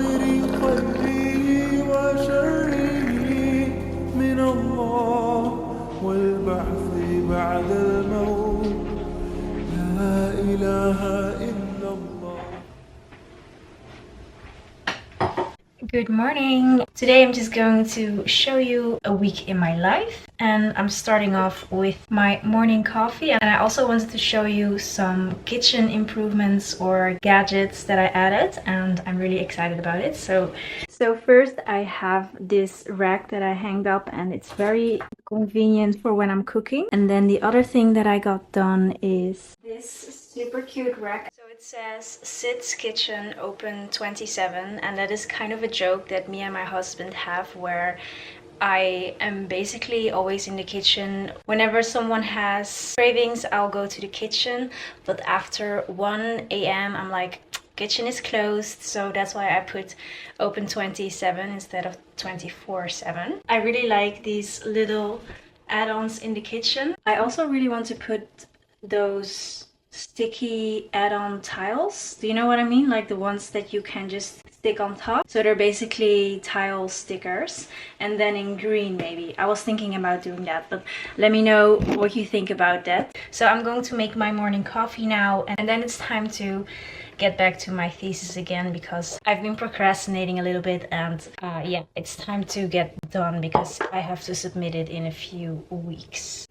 حاضر خيره وشره من الله والبعث بعد الموت لا إله إلا الله. Good morning! Today I'm just going to show you a week in my life, and I'm starting off with my morning coffee, and I also wanted to show you some kitchen improvements or gadgets that I added, and I'm really excited about it. So first I have this rack that I hanged up, and it's very convenient for when I'm cooking. And then the other thing that I got done is this super cute rack. So it says Sid's Kitchen open 27, and that is kind of a joke that me and my husband have, where I am basically always in the kitchen. Whenever someone has cravings, I'll go to the kitchen, but after 1 a.m. I'm like, kitchen is closed, so that's why I put open 27 instead of 24/7. I really like these little add-ons in the kitchen. I also really want to put those sticky add-on tiles. Do you know what I mean? Like the ones that you can just stick on top. So they're basically tile stickers, and then in green maybe. I was thinking about doing that, but let me know what you think about that. So I'm going to make my morning coffee now, and then it's time to get back to my thesis again, because I've been procrastinating a little bit, and yeah, it's time to get done because I have to submit it in a few weeks.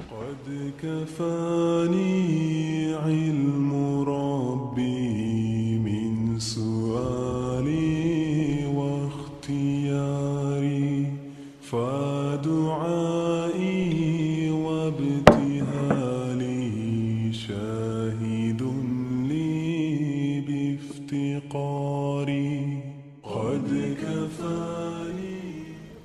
قد كفاني علم ربي من سؤالي واختياري فدعائي وابتهالي شاهد لي بافتقاري قد كفاني.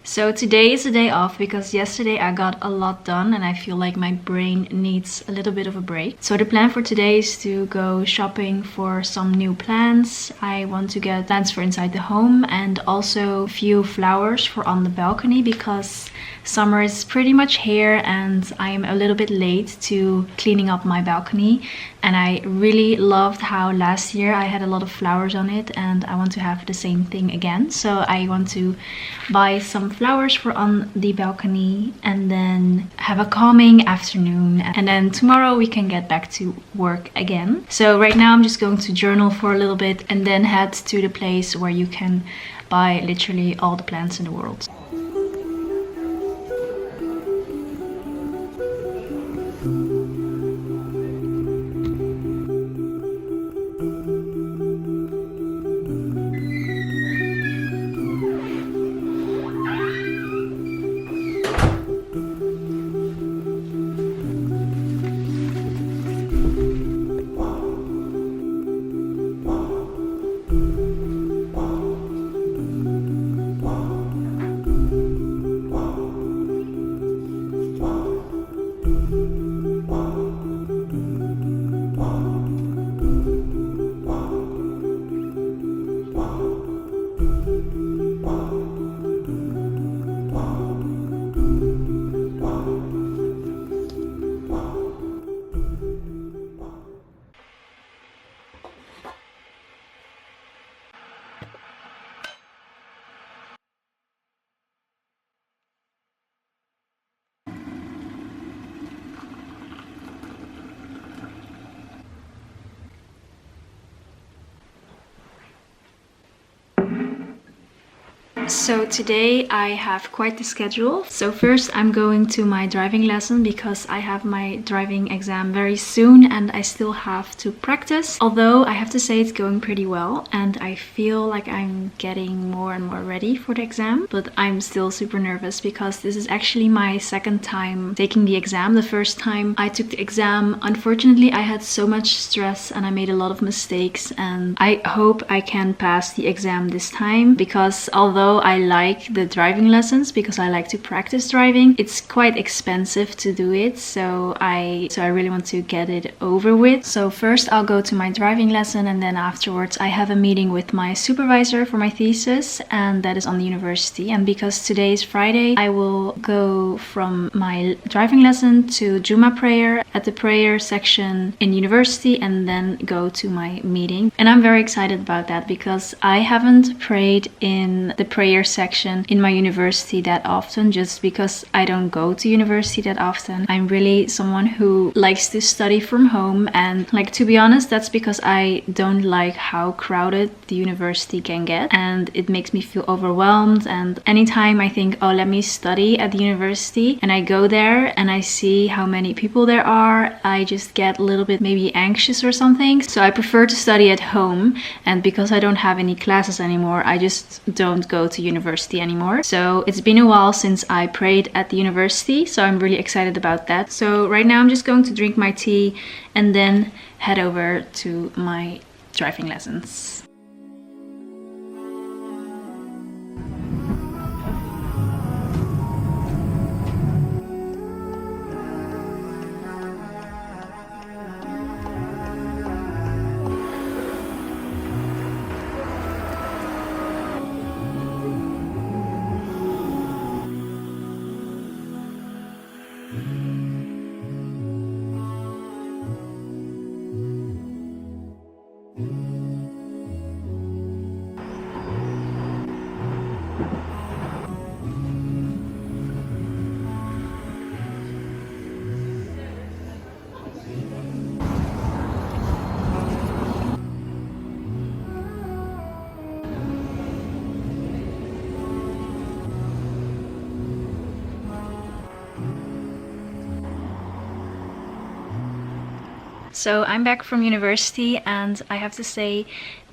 So today is a day off because yesterday I got a lot done and I feel like my brain needs a little bit of a break. So the plan for today is to go shopping for some new plants. I want to get plants for inside the home and also a few flowers for on the balcony because summer is pretty much here and I'm a little bit late to cleaning up my balcony. And I really loved how last year I had a lot of flowers on it, and I want to have the same thing again. So I want to buy some flowers for on the balcony and then have a calming afternoon. And then tomorrow we can get back to work again. So right now I'm just going to journal for a little bit and then head to the place where you can buy literally all the plants in the world. So today I have quite the schedule. So first I'm going to my driving lesson because I have my driving exam very soon and I still have to practice. Although I have to say it's going pretty well and I feel like I'm getting more and more ready for the exam. But I'm still super nervous because this is actually my second time taking the exam. The first time I took the exam, unfortunately I had so much stress and I made a lot of mistakes, and I hope I can pass the exam this time because although I like the driving lessons because I like to practice driving, it's quite expensive to do it, so I really want to get it over with. So first I'll go to my driving lesson and then afterwards I have a meeting with my supervisor for my thesis, and that is on the university. And because today is Friday, I will go from my driving lesson to Juma prayer at the prayer section in university and then go to my meeting. And I'm very excited about that because I haven't prayed in the prayer section in my university that often, just because I don't go to university that often. I'm really someone who likes to study from home, and like, to be honest, that's because I don't like how crowded the university can get and it makes me feel overwhelmed. And anytime I think, oh, let me study at the university, and I go there and I see how many people there are, I just get a little bit maybe anxious or something. So I prefer to study at home, and because I don't have any classes anymore, I just don't go to university anymore. So it's been a while since I prayed at the university, so I'm really excited about that. So right now I'm just going to drink my tea and then head over to my driving lessons. So I'm back from university and I have to say,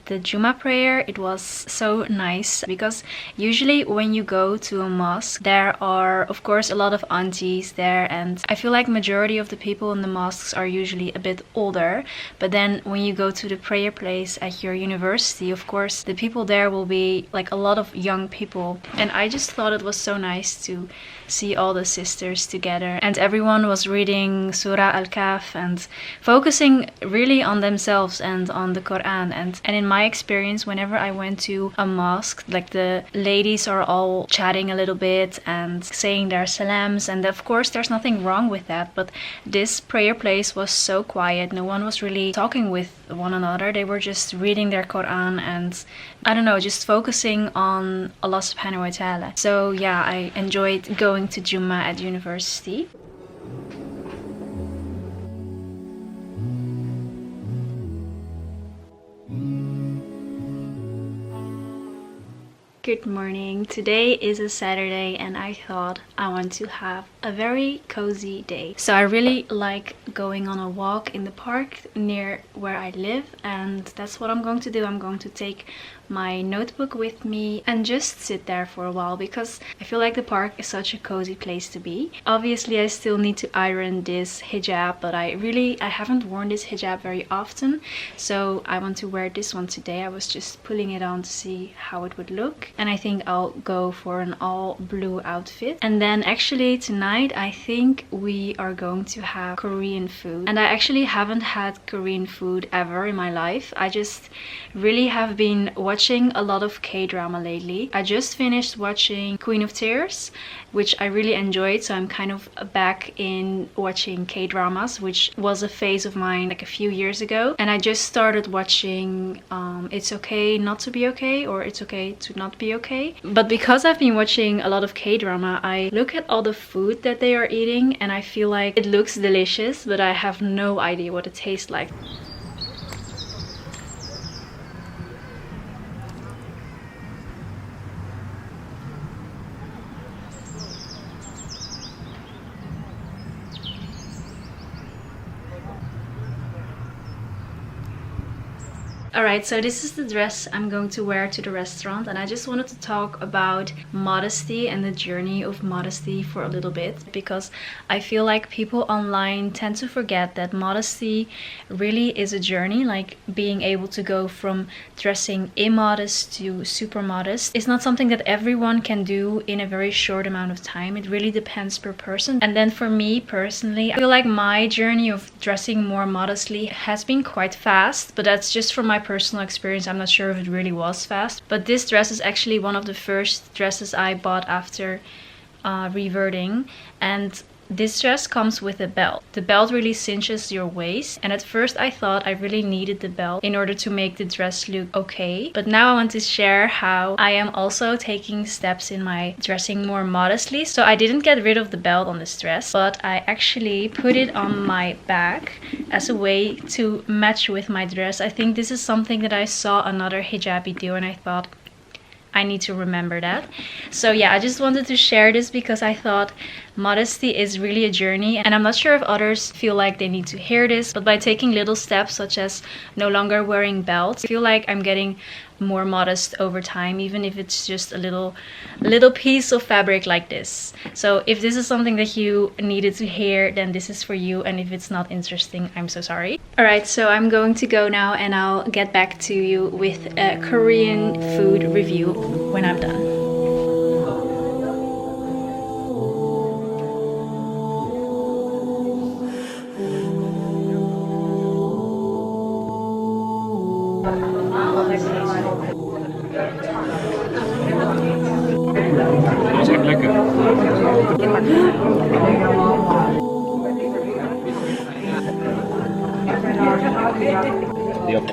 the Juma prayer, it was so nice because usually when you go to a mosque, there are of course a lot of aunties there, and I feel like majority of the people in the mosques are usually a bit older. But then when you go to the prayer place at your university, of course the people there will be like a lot of young people, and I just thought it was so nice to see all the sisters together, and everyone was reading Surah Al-Kahf and focusing really on themselves and on the Quran. And in my experience, whenever I went to a mosque, like the ladies are all chatting a little bit and saying their salams, and of course there's nothing wrong with that, but this prayer place was so quiet. No one was really talking with one another. They were just reading their Quran and I don't know, just focusing on Allah subhanahu wa ta'ala. So yeah, I enjoyed going to Jummah at university. Good morning. Today is a Saturday and I thought I want to have a very cozy day. So I really like going on a walk in the park near where I live, and that's what I'm going to do. I'm going to take my notebook with me and just sit there for a while because I feel like the park is such a cozy place to be. Obviously I still need to iron this hijab, but I haven't worn this hijab very often, so I want to wear this one today. I was just pulling it on to see how it would look, and I think I'll go for an all blue outfit. And then actually tonight I think we are going to have Korean food, and I actually haven't had Korean food ever in my life. I just really have been watching a lot of K-drama lately. I just finished watching Queen of Tears, which I really enjoyed, so I'm kind of back in watching K-dramas, which was a phase of mine like a few years ago. And I just started watching It's Okay Not to Be Okay, or It's Okay to Not Be Okay. But because I've been watching a lot of K-drama, I look at all the food that they are eating and I feel like it looks delicious, but I have no idea what it tastes like. Alright, so this is the dress I'm going to wear to the restaurant, and I just wanted to talk about modesty and the journey of modesty for a little bit, because I feel like people online tend to forget that modesty really is a journey. Like, being able to go from dressing immodest to super modest is not something that everyone can do in a very short amount of time. It really depends per person. And then for me personally, I feel like my journey of dressing more modestly has been quite fast, but that's just from my personal experience. I'm not sure if it really was fast, but this dress is actually one of the first dresses I bought after reverting, and this dress comes with a belt. The belt really cinches your waist, and at first I thought I really needed the belt in order to make the dress look okay. But now I want to share how I am also taking steps in my dressing more modestly. So I didn't get rid of the belt on this dress, but I actually put it on my back as a way to match with my dress. I think this is something that I saw another hijabi do, and I thought, I need to remember that. So yeah, I just wanted to share this because I thought modesty is really a journey, and I'm not sure if others feel like they need to hear this, but by taking little steps such as no longer wearing belts, I feel like I'm getting more modest over time, even if it's just a little piece of fabric like this. So if this is something that you needed to hear, then this is for you, and if it's not interesting, I'm so sorry. Alright, so I'm going to go now, and I'll get back to you with a Korean food review when I'm done. Dat is echt lekker. Yep.